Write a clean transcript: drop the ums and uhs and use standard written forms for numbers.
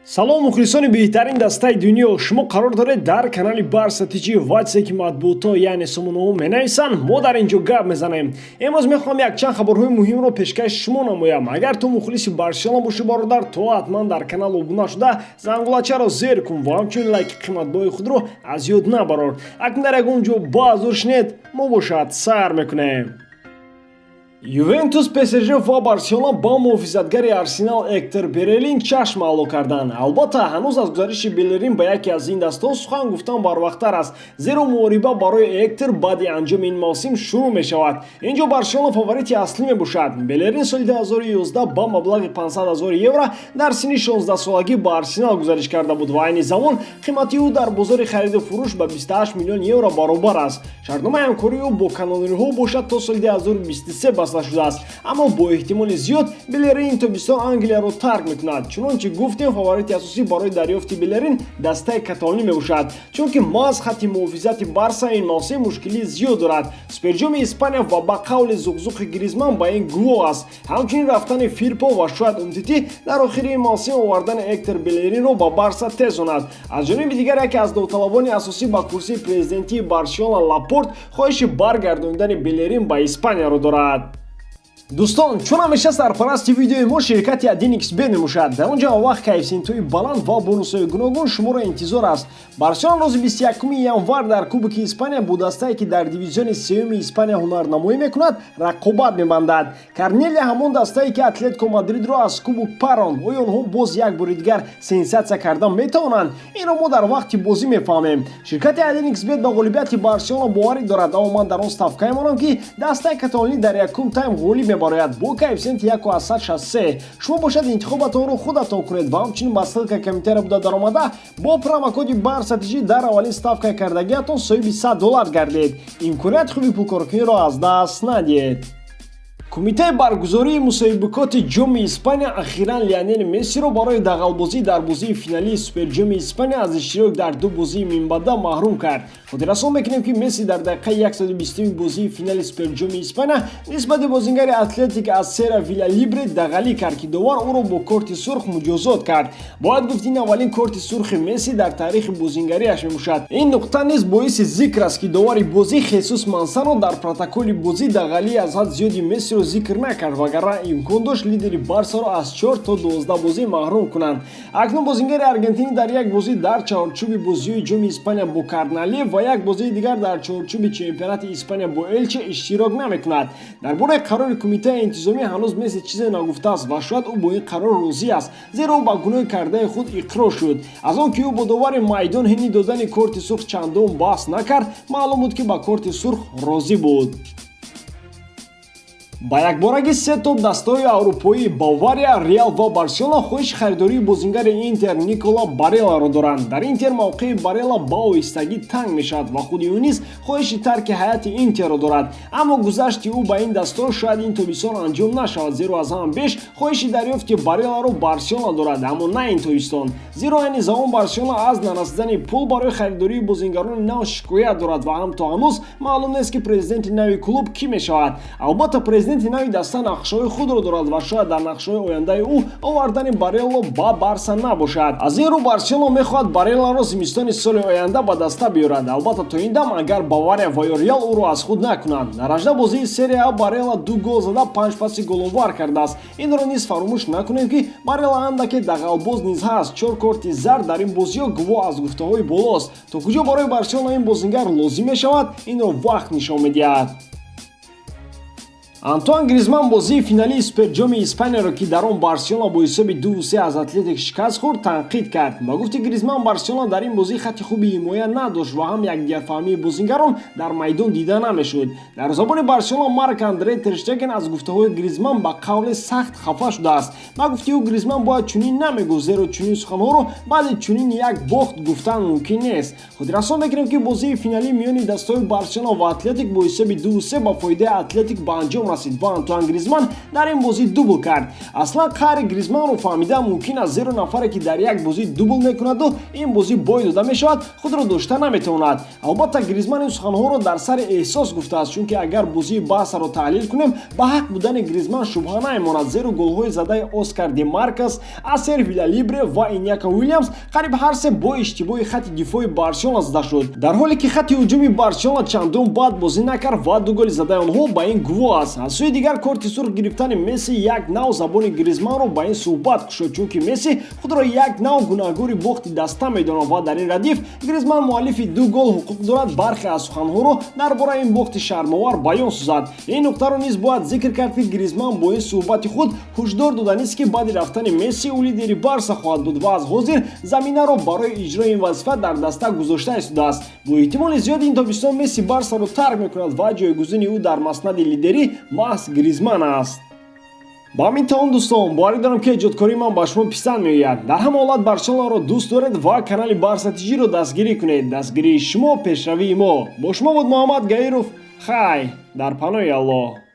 салом мухлисони беҳтарин дастаи дунё, шумо қарор доред дар канали барсатиҷи ватсе ки матбуъто яъне сомонаҳо менависанд. Мо дар ин ҷо гап мезанем. Имрӯз мехоҳам якчанд хабарҳои муҳимро пешкаши шумо намоям. Агар ту мухлиси Барселона бошӣ бародар, то ҳатман дар канал обуна шуда зангулачаро зер кун ва ҳамчунин лайки қиматбоҳи худро аз ёд набарор. Акнун дар ягон ҷо баъз шунед, мо бошад сайр мекунем. Ювентус, ПСЖ ва Барселона ба муҳофизатгари Арсенал Эктор Белерин чашм аъло карданд. Албатта ҳанӯз аз гузариши Белерин ба яке аз ин дастаҳо сухан гуфтан барвақттар аст, зеро муҳориба барои Эктор баъди анҷоми ин мавсим шурӯъ мешавад. Ин ҷо Барселона фаворити аслӣ мебошад. Белерин соли 2011 ба маблағи 500 000 евро дар синни 16 солагӣ ба Арсенал гузариш карда буд ва айни замон қимати ӯ дар бозори хариду фурӯш ба 28 миллион евро баробар аст. Шартномаи ҳамкории ӯ бо каналиҳо бошад то соли 2023 баста шудааст, аммо бо эҳтимоли зиёд Белерин ин тобистон Англияро тарк мекунад. Чунончи гуфтем, фаворити асосӣ барои дарёфти Белерин дастаи каталонӣ мебошад, чунки маҳз хатти муҳофизати Барса ин мавсим мушкилии зиёд дорад. Суперҷоми Испания ва ба қавли зуғзуқи Гризманн ба ин гувоҳ аст. Ҳамчунин рафтани Фирпо ва шояд Умтити дар охири ин мавсим овардани Эктор Белеринро ба Барса тезонад. Аз ҷониби дигар яке аз довталабони асосӣ ба курсии президентии Барселона Лапорт хоҳиши баргардонидани Белерин ба Испанияро дорад. Дӯстон, чун ҳамеша сарпарасти видеои мо ширкати 1xbet мебошад. Дар он ҷо вақт коэффициентҳои баланд ва бонусҳои гуногун шуморо интизор аст. Барселона рӯзи 21 январ дар Кубоки Испания бо дастае ки дар дивизиони сеюми Испания ҳунарнамоӣ мекунад, рақобат мебандад. Корнелия ҳамон дастае ки Атлетико Мадридро аз Кубок паронд. Оё онҳо боз як бори дигар сенсатсия кардан метавонанд? Инро мо дар вақти бозӣ мефаҳмем. Ширкати 1xbet ба ғолибияти Барселона боварӣ дорад, аммо ман дар он ставка мемонам ки дастаи каталонӣ дар якум тайм ғолиб барояд бо коэффициенти 1,63. шумо бошад интихобатонро худатон кунед ва ҳамчунин ба ссилкаи коментариya БУДА ДАРОМАДА бо промокоди барсатиҷи дар аввалин ставкаи кардагиатон соҳиби $100 гардед. имконияти хуби пулкоркуниро аз даст надиҳед. Кумитаи баргузории мусобиқоти ҷоми Испания ахиран Лионел Мессиро барои дағалбозӣ дар бозии финалии Суперҷоми Испания аз иштирок дар ду бозии минбаъда маҳрум кард. Хотиррасон мекунем ки Месси дар дақиқаи 120 бозии финалии Суперҷоми Испания нисбати бозингари Атлетик аз Сера Виллалибре дағалӣ кард ки довар ӯро бо корти сурх муҷозот кард. Бояд гуфт ин аввалин корти сурхи Месси дар таърихи бозингариаш мебошад. Ин нуқта низ боиси зикр аст ки довари бозӣ Хесус Мансано дар протоколи бозӣ дағалии аз ҳад зиёди Мессиро зикр накард, вагарна имкон дошт лидери Барсаро аз 4 то 12 бозӣ маҳрум кунанд. Акнун бозингари Аргентинӣ дар як бозӣ дар чаҳорчӯби бозиҳои ҷоми Испания бо Карнале ва як бозии дигар дар чаҳорчӯби чемпионати Испания бо Элче иштирок намекунад. Дар бораи қарори кумитаи интизомӣ ҳанӯз Месси чизе нагуфтааст ва шояд ӯ бо ин қарор розӣ аст, зеро ӯ ба гуноҳи кардаи худ иқрор шуд. Аз он ки ӯ бо довари майдон ҳини додани корти сурх чандон баҳс накард, маълум буд ки ба корти сурх розӣ буд. Ба якбораги се топ дастаҳои аврупоӣ Бавария, Реал ва Барселона хоҳиши харидории бозингари Интер Никола Барелларо доранд. Дар Интер мавқеи Барелла ба оҳистагӣ танг мешавад ва худи ӯ низ хоҳиши тарки ҳайати Интерро дорад. Аммо гузашти ӯ ба ин дастаҳо шояд ин тобистон анҷом нашавад, зеро аз ҳама беш хоҳиши дарёфти Барелларо Барселона дорад, аммо на ин тобистон. Зеро айни замон Барселона аз нарасидани пул барои харидории бозингарони нав шикоят дорад ва ҳам то ҳанӯз маълум нест ки президенти нави клуб кӣ мешавад. Албатта президенти нави даста нақшаҳои худро дорад ва шояд дар нақшаҳои ояндаи ӯ овардани Барелло ба Барса набошад. Аз ин рӯ Барселона мехоҳад Барелларо зимистони соли оянда ба даста биёрад. Албатта то ин дам агар Бавария ва ё Реал ӯро аз худ накунанд. Дар 18 бозии серия А Барелла 2 гол зада 5 паси головар кардааст. Инро низ фаромӯш накунем ки Барелла андаке дағалбоз низ ҳаст. 4 корти зард дар ин бозиҳо гувоҳ аз гуфтаҳои болост. То куҷо барои Барселона ин бозингар лозим мешавад, инро вақт нишон медиҳад. Антуан Гризманн бозии финалии Суперҷоми Испанияро ки дар он Барселона бо ҳисоби 2-3 аз Атлетик шикаст хӯрд, танқид кард. Ба гуфти Гризманн, Барселона дар ин бозӣ хатти хуби ҳимоя надошт ва ҳам якдигарфаҳмии бозингарон дар майдон дида намешуд. Дар забони Барселона Марк Андре Тер Штеген аз гуфтаҳои Гризманн ба қавли сахт хафа шудааст. Ба гуфти ӯ Гризманн бояд чунин намегӯфт, зеро чунин суханҳоро баъди чунин як бохт гуфтан мумкин нест. Хотиррасон мекунем ки бозии финалӣ миёни дастаҳои Барселона ва Атлетик бо ҳисоби 2-3 ба фоидаи Атлетик ба анҷом расид ва Антуан Гризманн дар ин бозӣ дубл кард. Аслан қаҳри Гризманнро фаҳмида мумкин аст, зеро нафаре ки дар як бозӣ дубл мекунаду ин бозӣ бой дода мешавад, худро дошта наметавонад. Албатта Гризманн ин суханҳоро дар сари эҳсос гуфтааст, чунки агар бозии баҳсаро таҳлил кунем, ба ҳақ будани Гризманн шубҳа наемонад, зеро голҳои задаи Оскар Ди Маркос, Асер Виллалибре ва Иньяко Уильямс қариб ҳар се бо иштибоҳи хатти дифои Барселона зада шуд, дар ҳоле ки хатти ҳуҷуми Барселона чандон бад бозӣ накард ва ду голи задаи онҳо ба ин гувоҳ аст. Аз сӯи дигар корти сурх гирифтани Месси як нав забони Гризманнро ба ин суҳбат кушод, чунки Месси худро як нав гунаҳгори бохти даста медонад ва дар ин радиф Гризманн муаллифи ду гол ҳуқуқ дорад бархе аз суханҳоро дар бораи ин бохти шармовар баён созад. Ин нуқтаро низ бояд зикр кард, ки Гризманн бо ин суҳбати худ ҳушдор доданист, ки баъди рафтани Месси ӯ лидери Барса хоҳад буд ва аз ҳозир заминаро барои иҷрои ин вазифа дар даста гузошта истодааст. Бо эҳтимоли зиёд ин тобистон Месси Барсаро тарк мекунад ва ҷойгузини ӯ дар маснади лидерӣ маҳз Гризманн аст. ба ҳамин таом дӯстон, боварӣ дорам ки эҷодкории ман ба шумо писанд меояд. дар ҳама ҳолат Барселонаро дӯст доред ва канали Барса ТВ-ро дастгирӣ кунед. Дастгирии шумо пешравии мо. Бо шумо буд Муҳаммад Гаиров. Хай дар паноҳи Аллоҳ.